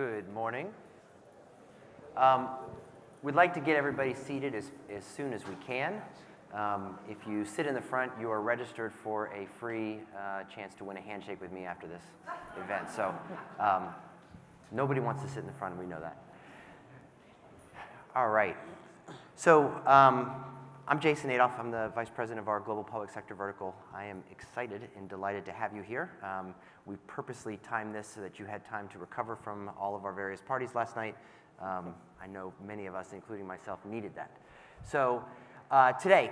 Good morning. We'd like to get everybody seated as soon as we can. If you sit in the front, you are registered for a free chance to win a handshake with me after this event. So nobody wants to sit in the front, we know that. All right. So I'm Jason Adolf. I'm the Vice President of our Global Public Sector Vertical. I am excited and delighted to have you here. We purposely timed this so that you had time to recover from all of our various parties last night. I know many of us, including myself, needed that. So today,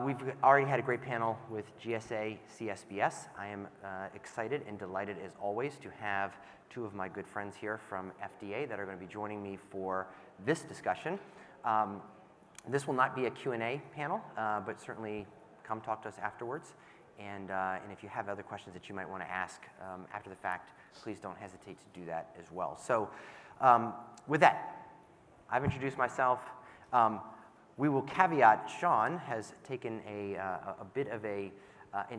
we've already had a great panel with GSA CSBS. I am excited and delighted, as always, to have two of my good friends here from FDA that are going to be joining me for this discussion. This will not be a Q&A panel, but certainly come talk to us afterwards. And if you have other questions that you might want to ask after the fact, please don't hesitate to do that as well. So with that, I've introduced myself. We will caveat, Sean has taken a bit of an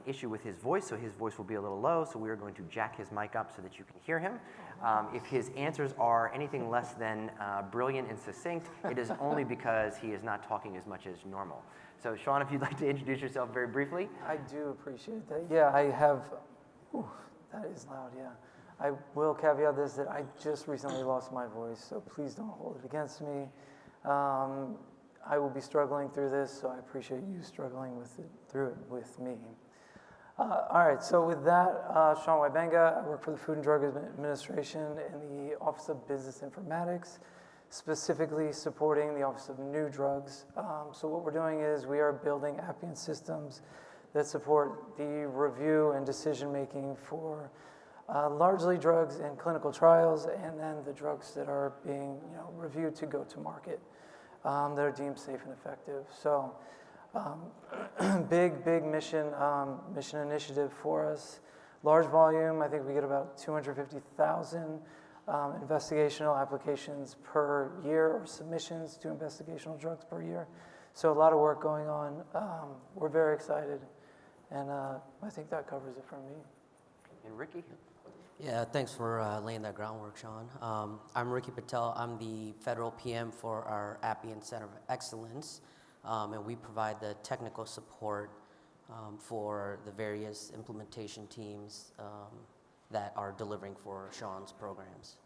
issue with his voice, so his voice will be a little low, so we are going to jack his mic up so that you can hear him. If his answers are anything less than brilliant and succinct, it is only because he is not talking as much as normal. So Sean, if you'd like to introduce yourself very briefly. I do appreciate that. Yeah, I have, that is loud, yeah. I will caveat this that I just recently lost my voice, so please don't hold it against me. I will be struggling through this, so I appreciate you struggling through it with me. All right, so with that, Sean Wybenga, I work for the Food and Drug Administration in the Office of Business Informatics, specifically supporting the Office of New Drugs. So what we're doing is we are building Appian systems that support the review and decision-making for largely drugs in clinical trials, and then the drugs that are being reviewed to go to market that are deemed safe and effective. So big mission initiative for us. Large volume, I think we get about 250,000 investigational applications per year, or submissions to investigational drugs per year. So a lot of work going on. We're very excited, and I think that covers it for me. And Ricky? Yeah, thanks for laying that groundwork, Sean. I'm Ricky Patel. I'm the federal PM for our Appian Center of Excellence, and we provide the technical support for the various implementation teams that are delivering for Sean's programs.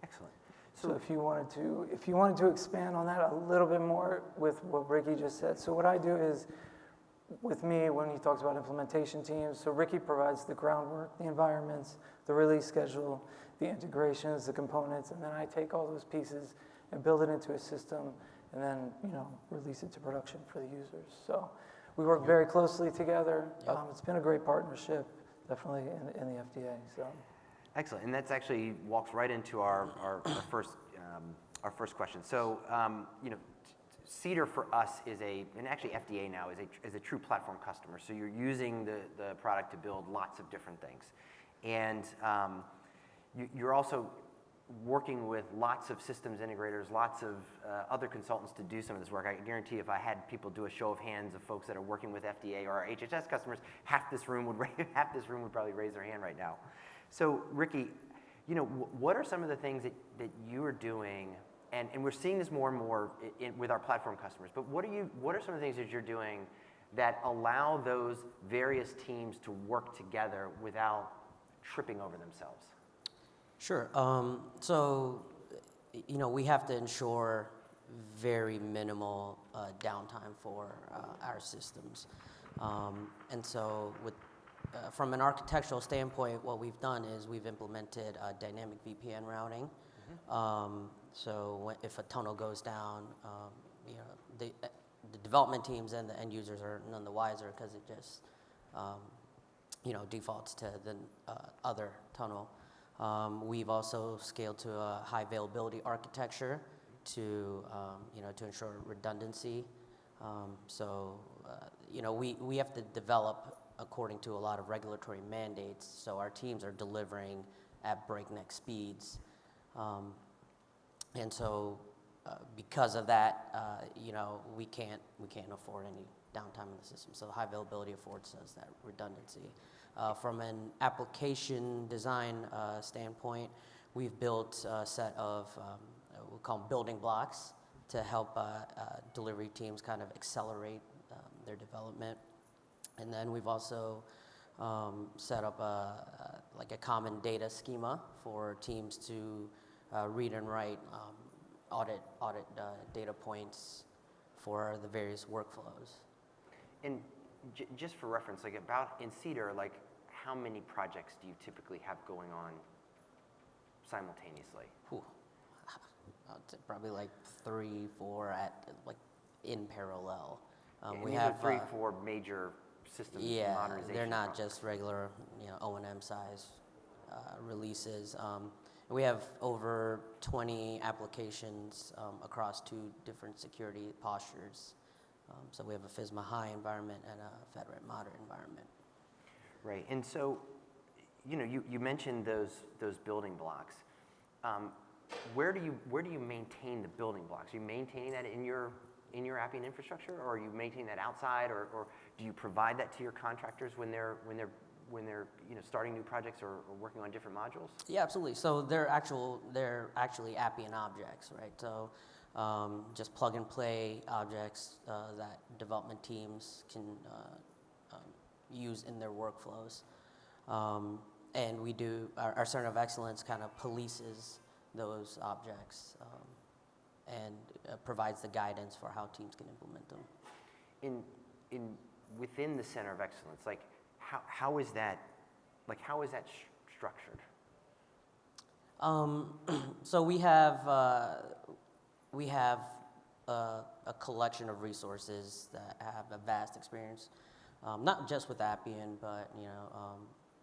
Excellent. So if you wanted to expand on that a little bit more with what Ricky just said. So what I do is, with me, when he talks about implementation teams, so Ricky provides the groundwork, the environments, the release schedule, the integrations, the components, and then I take all those pieces and build it into a system, and then release it to production for the users. So we work very closely together. Yep. It's been a great partnership, definitely in the FDA. So excellent, and that's actually walks right into our first question. So CEDAR for us is and actually FDA now is a true platform customer. So you're using the product to build lots of different things, and you're also working with lots of systems integrators, lots of other consultants to do some of this work. I guarantee if I had people do a show of hands of folks that are working with FDA or our HHS customers, half this room would probably raise their hand right now. So Ricky, what are some of the things that you are doing? And we're seeing this more and more with our platform customers. But what are some of the things that you're doing that allow those various teams to work together without tripping over themselves? Sure. So we have to ensure very minimal downtime for our systems. And so from an architectural standpoint, what we've done is we've implemented dynamic VPN routing. Mm-hmm. So if a tunnel goes down, the development teams and the end users are none the wiser, because it just defaults to the other tunnel. We've also scaled to a high availability architecture to ensure redundancy. We have to develop according to a lot of regulatory mandates. So our teams are delivering at breakneck speeds. And so, because of that, we can't afford any downtime in the system. So the high availability affords us that redundancy. From an application design standpoint, we've built a set of, we call them building blocks to help delivery teams kind of accelerate their development. And then we've also set up like a common data schema for teams to read and write audit data points for the various workflows. And just for reference, like about in Cedar, like how many projects do you typically have going on simultaneously? Probably like 3, 4 at like in parallel. We have 3, 4 major systems modernization. They're not just regular, O&M size releases. We have over 20 applications across 2 different security postures. So we have a FISMA high environment and a FedRAMP moderate environment. Right, and so, you mentioned those building blocks. Where do you maintain the building blocks? Are you maintaining that in your Appian infrastructure, or are you maintaining that outside, or do you provide that to your contractors when they're starting new projects or working on different modules? Yeah, absolutely. So they're actually Appian objects, right? So just plug and play objects that development teams can use in their workflows. And we do, our Center of Excellence kind of polices those objects and provides the guidance for how teams can implement them. Within the Center of Excellence, like how is that structured? So we have a collection of resources that have a vast experience, not just with Appian, but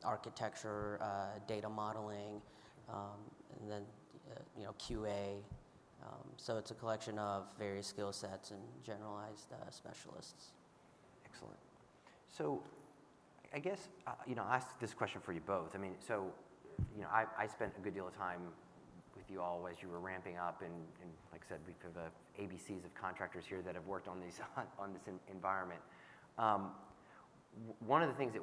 architecture, data modeling, and then QA. So it's a collection of various skill sets and generalized specialists. Excellent. So I guess I'll ask this question for you both. I mean, so I spent a good deal of time with you all as you were ramping up, and like I said, we have ABCs of contractors here that have worked on these on this environment. One of the things that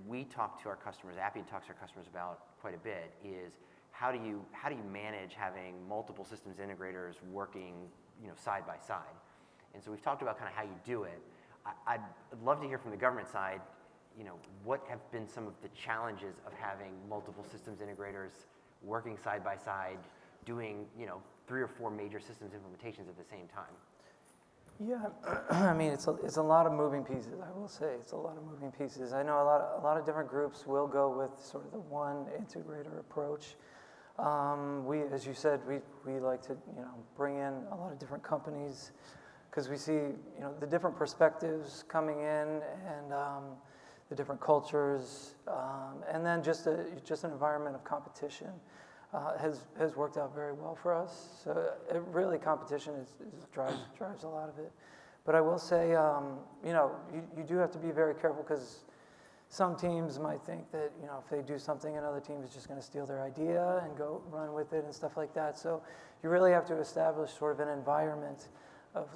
we talk to our customers, Appian talks to our customers about quite a bit, is how do you manage having multiple systems integrators working side by side? And so we've talked about kind of how you do it. I'd love to hear from the government side, what have been some of the challenges of having multiple systems integrators working side by side, doing 3 or 4 major systems implementations at the same time? Yeah, I mean, it's a lot of moving pieces, I will say. It's a lot of moving pieces. I know a lot of different groups will go with sort of the one integrator approach. As you said, we like to, bring in a lot of different companies because we see, the different perspectives coming in and the different cultures, and then just an environment of competition has worked out very well for us. So competition drives a lot of it. But I will say, you do have to be very careful because some teams might think that, if they do something, another team is just going to steal their idea and go run with it and stuff like that. So you really have to establish sort of an environment of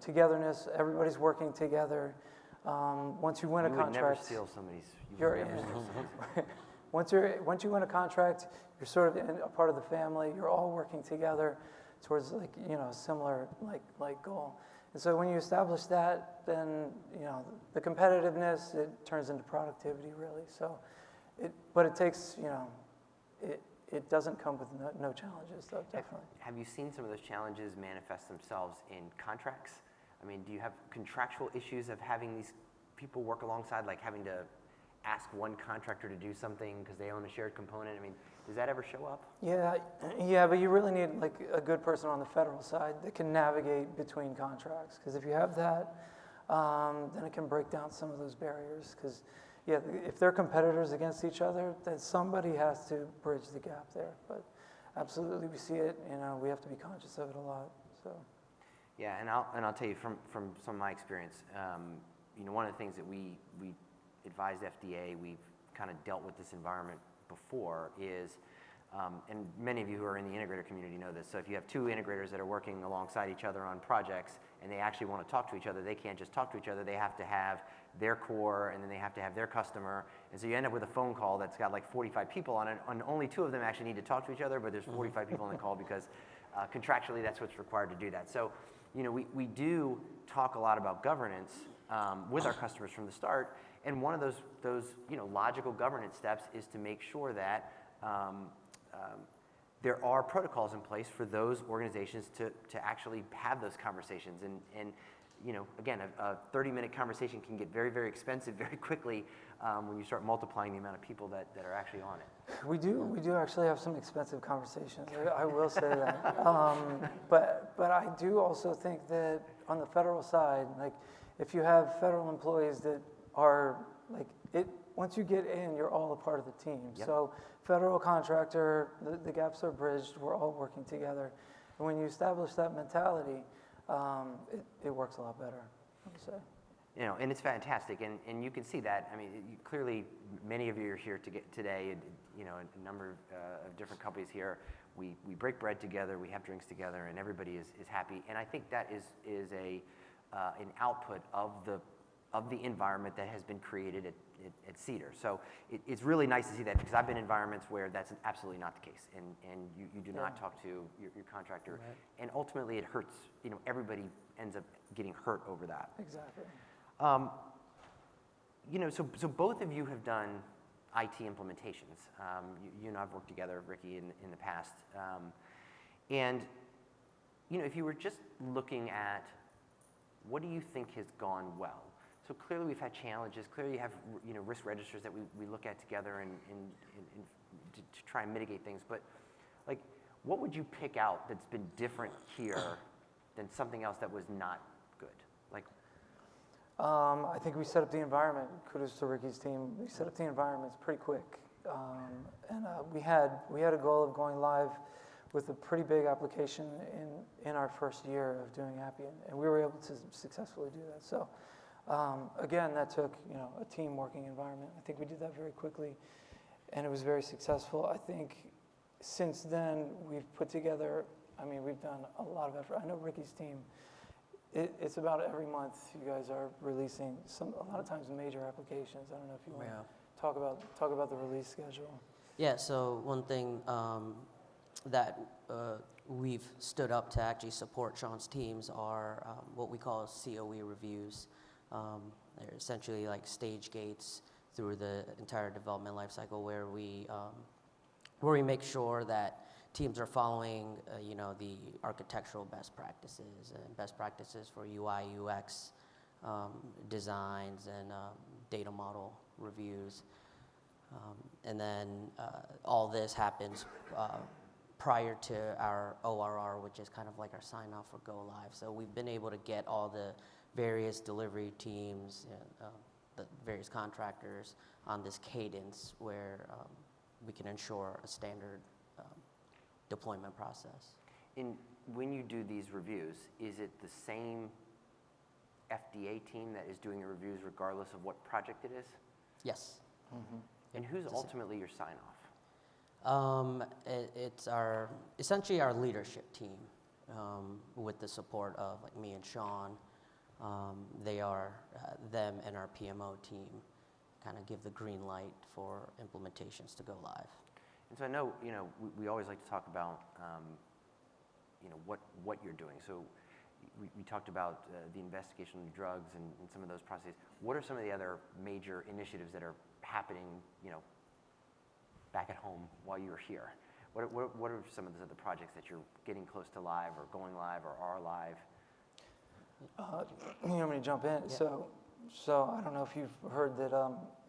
togetherness. Everybody's working together. Once you win a contract, you would never steal somebody's. Once you win a contract, you're sort of a part of the family. You're all working together towards a similar goal. And so when you establish that, then the competitiveness, it turns into productivity really. So but it takes it doesn't come with no challenges though, definitely. Have you seen some of those challenges manifest themselves in contracts? I mean, do you have contractual issues of having these people work alongside, like having to ask one contractor to do something because they own a shared component? I mean, does that ever show up? Yeah, but you really need a good person on the federal side that can navigate between contracts. Because if you have that, then it can break down some of those barriers. Because if they're competitors against each other, then somebody has to bridge the gap there. But absolutely, we see it. We have to be conscious of it a lot. So. Yeah, and I'll tell you from some of my experience, one of the things that we advised FDA, we've kind of dealt with this environment before, is And many of you who are in the integrator community know this. So if you have two integrators that are working alongside each other on projects and they actually want to talk to each other, they can't just talk to each other. They have to have their core, and then they have to have their customer. And so you end up with a phone call that's got like 45 people on it, and only two of them actually need to talk to each other, but there's 45 people on the call because contractually that's what's required to do that. So, you know, we do talk a lot about governance with our customers from the start, and one of those you know, logical governance steps is to make sure that there are protocols in place for those organizations to actually have those conversations. And you know, again, a 30-minute conversation can get very, very expensive very quickly when you start multiplying the amount of people that are actually on it. We do actually have some expensive conversations. I will say that. But I do also think that on the federal side, like if you have federal employees that are like it, once you get in, you're all a part of the team. Yep. So federal contractor, the gaps are bridged. We're all working together. And when you establish that mentality, it works a lot better, I would say. You know, and it's fantastic, and you can see that. I mean, clearly, many of you are here today. You know, a number of different companies here. We break bread together, we have drinks together, and everybody is happy. And I think that is an output of the environment that has been created at Cedar. So it's really nice to see that, because I've been in environments where that's absolutely not the case, and you do not talk to your contractor, right. And ultimately it hurts. You know, everybody ends up getting hurt over that. Exactly. You know, so both of you have done IT implementations. You and I have worked together, Ricky, in the past. And you know, if you were just looking at what do you think has gone well? So clearly we've had challenges. Clearly you have, you know, risk registers that we look at together and to try and mitigate things. But like, what would you pick out that's been different here than something else that was not good? Like, I think we set up the environment. Kudos to Ricky's team. We set up the environments pretty quick, and we had a goal of going live with a pretty big application in our first year of doing Appian, and we were able to successfully do that. So. Again, that took, you know, a team working environment. I think we did that very quickly, and it was very successful. I think since then we've put together, I mean, we've done a lot of effort. I know Ricky's team, it's about every month you guys are releasing a lot of times major applications. I don't know if you want to talk about the release schedule. Yeah, so one thing that we've stood up to actually support Sean's teams are what we call COE Reviews. They're essentially like stage gates through the entire development lifecycle, where we make sure that teams are following, you know, the architectural best practices and best practices for UI, UX designs and data model reviews, and then all this happens prior to our ORR, which is kind of like our sign off for go live. So we've been able to get all the various delivery teams, the various contractors on this cadence where we can ensure a standard deployment process. When you do these reviews, is it the same FDA team that is doing the reviews regardless of what project it is? Yes. Mm-hmm. And who's ultimately your sign-off? It's essentially our leadership team with the support of like me and Sean. They are them and our PMO team kind of give the green light for implementations to go live. And so I know, you know, we always like to talk about, you know, what you're doing. So we talked about the investigation of new drugs and some of those processes. What are some of the other major initiatives that are happening, you know, back at home while you're here? What are some of those other projects that you're getting close to live or going live or are live? You want me to jump in? Yeah. So I don't know if you've heard that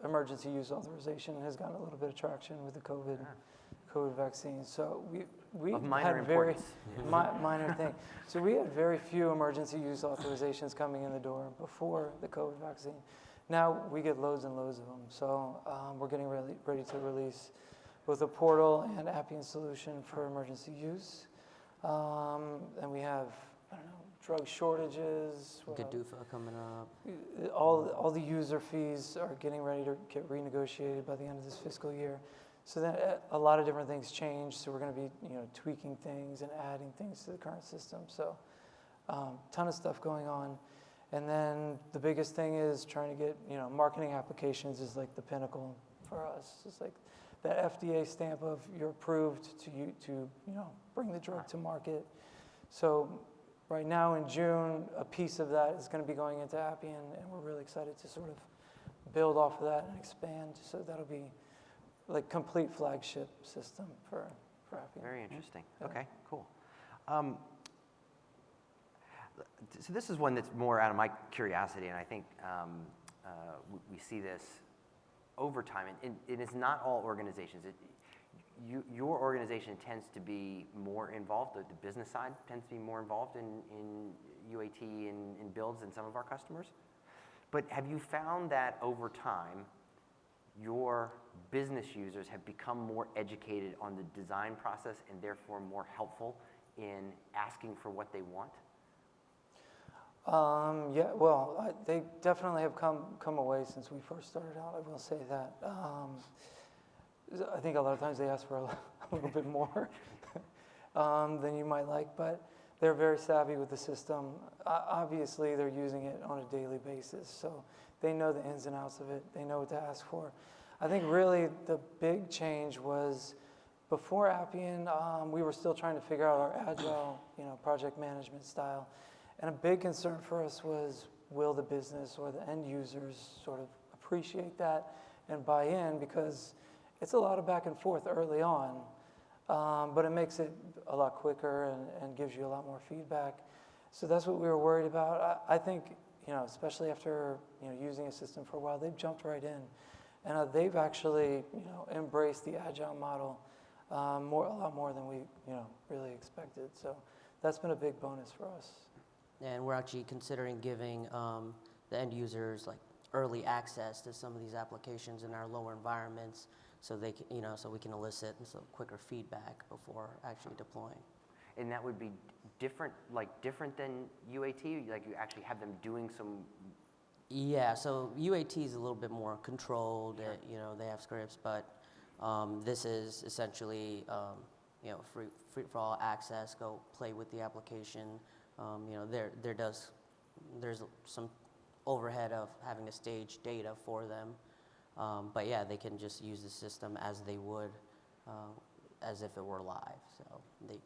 emergency use authorization has gotten a little bit of traction with the COVID vaccine. So we of minor had very importance. minor thing. So we had very few emergency use authorizations coming in the door before the COVID vaccine. Now we get loads and loads of them. So we're getting ready to release both a portal and Appian solution for emergency use. And we have, I don't know, drug shortages. GDUFA coming up. All the user fees are getting ready to get renegotiated by the end of this fiscal year. So then a lot of different things change. So we're going to be, tweaking things and adding things to the current system. So ton of stuff going on. And then the biggest thing is trying to get, marketing applications is like the pinnacle for us. It's like that FDA stamp of you're approved to bring the drug to market. So right now in June, a piece of that is going to be going into Appian, and we're really excited to sort of build off of that and expand. So that'll be like complete flagship system for Appian. Very interesting. Yeah. Okay, cool. So this is one that's more out of my curiosity, and I think we see this over time. And it is not all organizations. Your organization tends to be more involved, the business side tends to be more involved in UAT and in builds than some of our customers. But have you found that over time, your business users have become more educated on the design process and therefore more helpful in asking for what they want? Yeah, well, they definitely have come away since we first started out, I will say that. I think a lot of times they ask for a little bit more than you might like, but they're very savvy with the system. Obviously, they're using it on a daily basis, so they know the ins and outs of it. They know what to ask for. I think really the big change was before Appian, we were still trying to figure out our agile, project management style. And a big concern for us was, will the business or the end users sort of appreciate that and buy in? Because it's a lot of back and forth early on, but it makes it a lot quicker and gives you a lot more feedback. So that's what we were worried about. I think, especially after, using a system for a while, they've jumped right in. And they've actually, embraced the agile model a lot more than we, really expected. So that's been a big bonus for us. And we're actually considering giving the end users like early access to some of these applications in our lower environments, so they can, so we can elicit some quicker feedback before actually deploying. And that would be different than UAT? Like you actually have them doing some. Yeah, so UAT is a little bit more controlled. Sure. They have scripts, but this is essentially free for all access. Go play with the application. There's some overhead of having to stage data for them, but yeah, they can just use the system as they would, as if it were live. So they,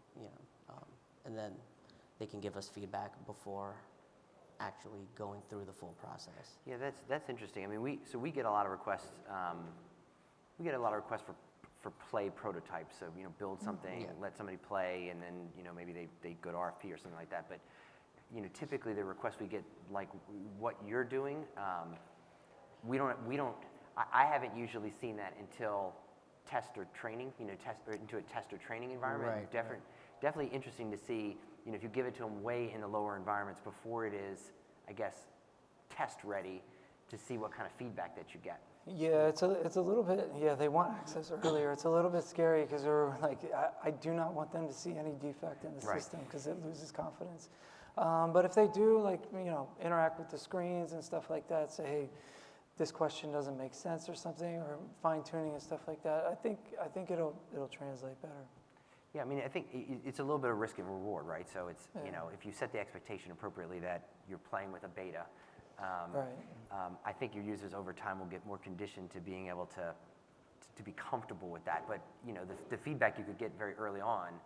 and then they can give us feedback before actually going through the full process. Yeah, that's interesting. I mean, we get a lot of requests. We get a lot of requests for play prototypes. So build something, yeah. Let somebody play, and then maybe they go to RFP or something like that. But typically the requests we get, like what you're doing, we don't. I haven't usually seen that until tester training. Into a tester training environment. Right. Definitely interesting to see. If you give it to them way in the lower environments before it is, I guess, test ready, to see what kind of feedback that you get. Yeah, it's a little bit, they want access earlier. It's a little bit scary because we're like, I do not want them to see any defect in the Right. system because it loses confidence. But if they do, interact with the screens and stuff like that, say, hey, this question doesn't make sense or something, or fine tuning and stuff like that, I think it'll translate better. Yeah, I mean, I think it's a little bit of risk and reward, right? So it's, Yeah. if you set the expectation appropriately that you're playing with a beta, Right. I think your users over time will get more conditioned to being able to be comfortable with that. But, the feedback you could get very early on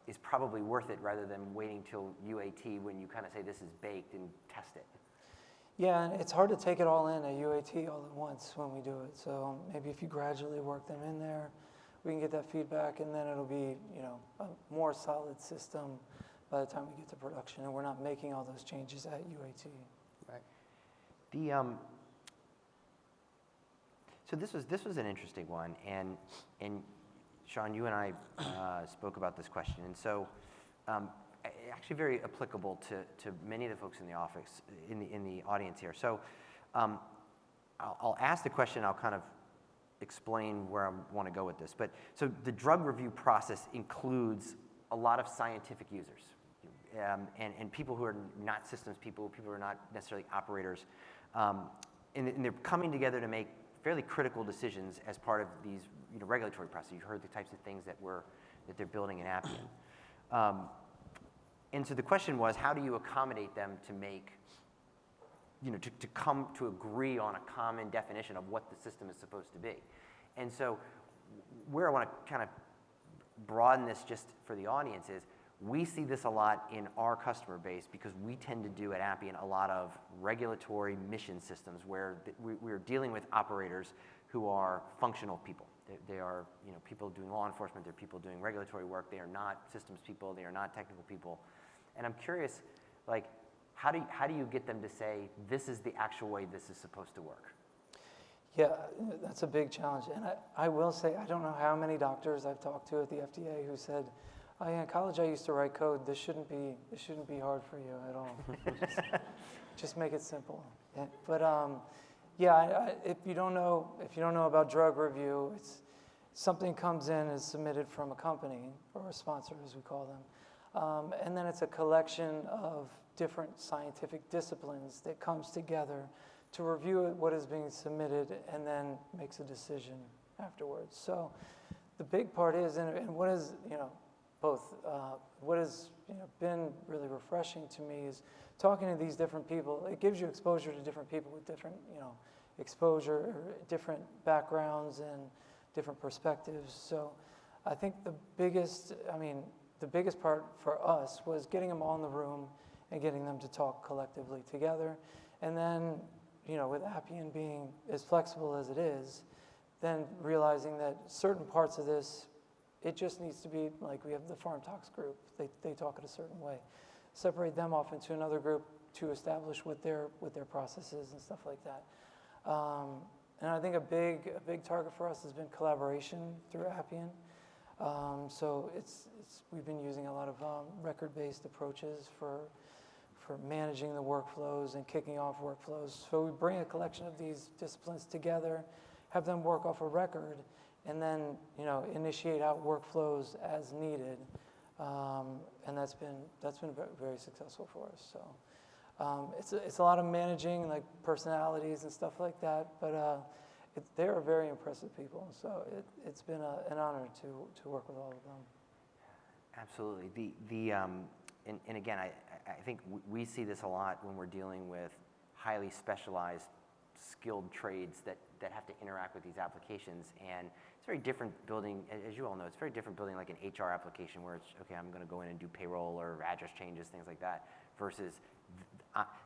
is probably worth it rather than waiting till UAT when you kind of say this is baked and test it. Yeah, and it's hard to take it all in at UAT all at once when we do it. So maybe if you gradually work them in there, we can get that feedback, and then it'll be, a more solid system by the time we get to production, and we're not making all those changes at UAT. Right. So this was an interesting one, and Sean, you and I spoke about this question, and so actually very applicable to many of the folks in the office in the audience here. So I'll ask the question. I'll kind of explain where I want to go with this. But so the drug review process includes a lot of scientific users, and people who are not systems people who are not necessarily operators, and they're coming together to make fairly critical decisions as part of these regulatory processes. You heard the types of things that they're building in Appian. And so the question was, how do you accommodate them to make, to come to agree on a common definition of what the system is supposed to be? And so where I want to kind of broaden this just for the audience is, we see this a lot in our customer base because we tend to do at Appian a lot of regulatory mission systems where we're dealing with operators who are functional people. They are people doing law enforcement, they're people doing regulatory work, they are not systems people, they are not technical people. And I'm curious, like, how do you get them to say, this is the actual way this is supposed to work? Yeah, that's a big challenge. And I will say, I don't know how many doctors I've talked to at the FDA who said, oh yeah, in college I used to write code. This shouldn't be hard for you at all. just make it simple. Yeah, but if you don't know about drug review, it's something comes in is submitted from a company or a sponsor, as we call them, and then it's a collection of different scientific disciplines that comes together to review what is being submitted and then makes a decision afterwards. So the big part is, and what is both what has been really refreshing to me is talking to these different people. It gives you exposure to different people with different exposure, different backgrounds and different perspectives. So I think the biggest part for us was getting them all in the room and getting them to talk collectively together. And then, with Appian being as flexible as it is, then realizing that certain parts of this, it just needs to be, like we have the farm talks group, they talk in a certain way. Separate them off into another group to establish what their process is and stuff like that. And I think a big target for us has been collaboration through Appian. So we've been using a lot of record-based approaches for managing the workflows and kicking off workflows. So we bring a collection of these disciplines together, have them work off a record, and then initiate out workflows as needed. And that's been very successful for us. So it's a lot of managing like personalities and stuff like that, but they are very impressive people. So it's been an honor to work with all of them. Absolutely. And again, I think we see this a lot when we're dealing with highly specialized, skilled trades that have to interact with these applications. And it's very different building, as you all know, it's very different building like an HR application where it's, okay, I'm going to go in and do payroll or address changes, things like that, versus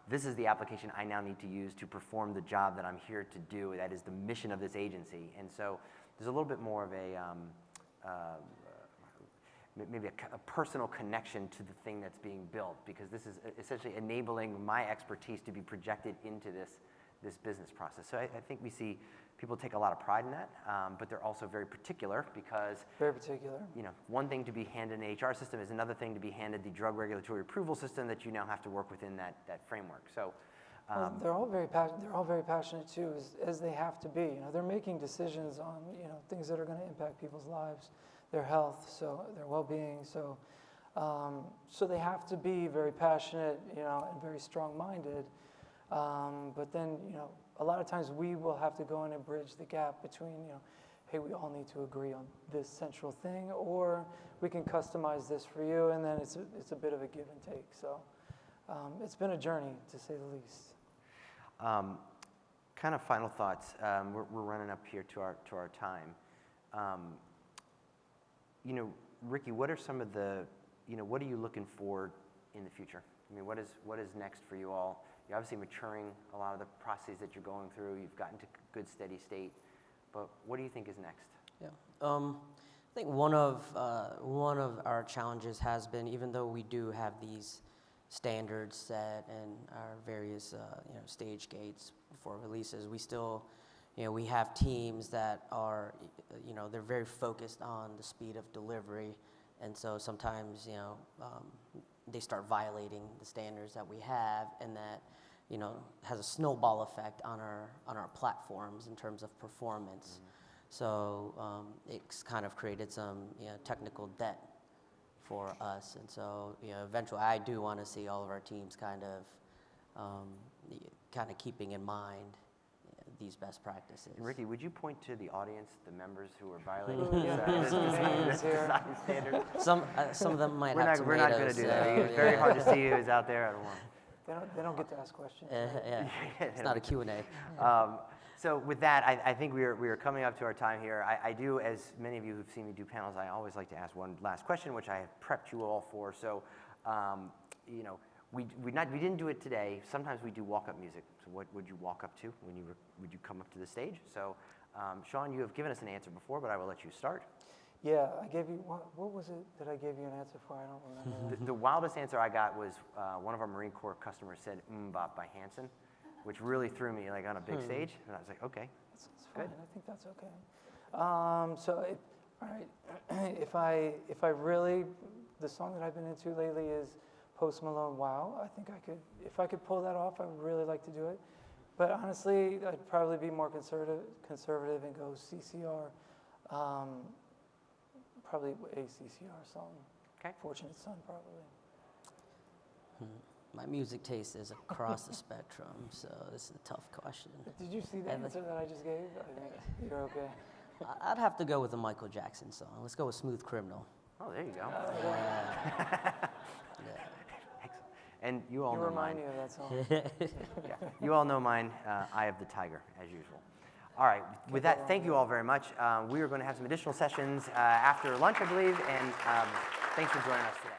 this is the application I now need to use to perform the job that I'm here to do. That is the mission of this agency. And so there's a little bit more of maybe a personal connection to the thing that's being built, because this is essentially enabling my expertise to be projected into this business process. So I think we see people take a lot of pride in that, but they're also very particular because very particular. One thing to be handed an HR system is another thing to be handed the drug regulatory approval system that you now have to work within that framework. So they're all very passionate too, as they have to be. They're making decisions on things that are going to impact people's lives, their health, so their well-being. So they have to be very passionate, and very strong-minded. But then, a lot of times we will have to go in and bridge the gap between, hey, we all need to agree on this central thing, or we can customize this for you, and then it's a bit of a give and take. So it's been a journey, to say the least. Kind of final thoughts. We're running up here to our time. Ricky, what are some of the, what are you looking for in the future? I mean, what is next for you all? You're obviously maturing a lot of the processes that you're going through. You've gotten to good steady state, but what do you think is next? Yeah, I think one of our challenges has been, even though we do have these standards set and our various stage gates for releases, we still we have teams that are they're very focused on the speed of delivery, and so sometimes they start violating the standards that we have, and that has a snowball effect on our platforms in terms of performance. Mm-hmm. So it's kind of created some technical debt for us, and so eventually I do want to see all of our teams kind of keeping in mind these best practices. And Ricky, would you point to the audience, the members who are violating Ooh, yeah, this names here. design standard? Some of them might have tomatoes. We're not going to do that. It's very hard to see who's out there. I don't want. They don't get to ask questions. Yeah, it's not a Q&A. So with that, I think we are coming up to our time here. I do, as many of you who've seen me do panels, I always like to ask one last question, which I have prepped you all for. So, you know, we didn't do it today. Sometimes we do walk-up music. So what would you walk up to when would you come up to the stage? So, Sean, you have given us an answer before, but I will let you start. Yeah, I gave you, what was it that I gave you an answer for? I don't remember. The wildest answer I got was one of our Marine Corps customers said "Mbop" by Hanson, which really threw me like on a big stage, and I was like, okay, That's fine. I think that's okay. So, all right, if I really, the song that I've been into lately is Post Malone. Wow, I think I could, if I could pull that off, I would really like to do it. But honestly, I'd probably be more conservative and go CCR. Probably a CCR song. Okay. Fortunate Son, probably. My music taste is across the spectrum, so this is a tough question. Did you see the answer that I just gave? I think you're okay. I'd have to go with a Michael Jackson song. Let's go with Smooth Criminal. Oh, there you go. Yeah. Excellent. And you all You know remind mine. me of that song. Yeah, you all know mine. Eye of the Tiger, as usual. All right. With that, thank you all very much. We are going to have some additional sessions after lunch, I believe, and thanks for joining us today.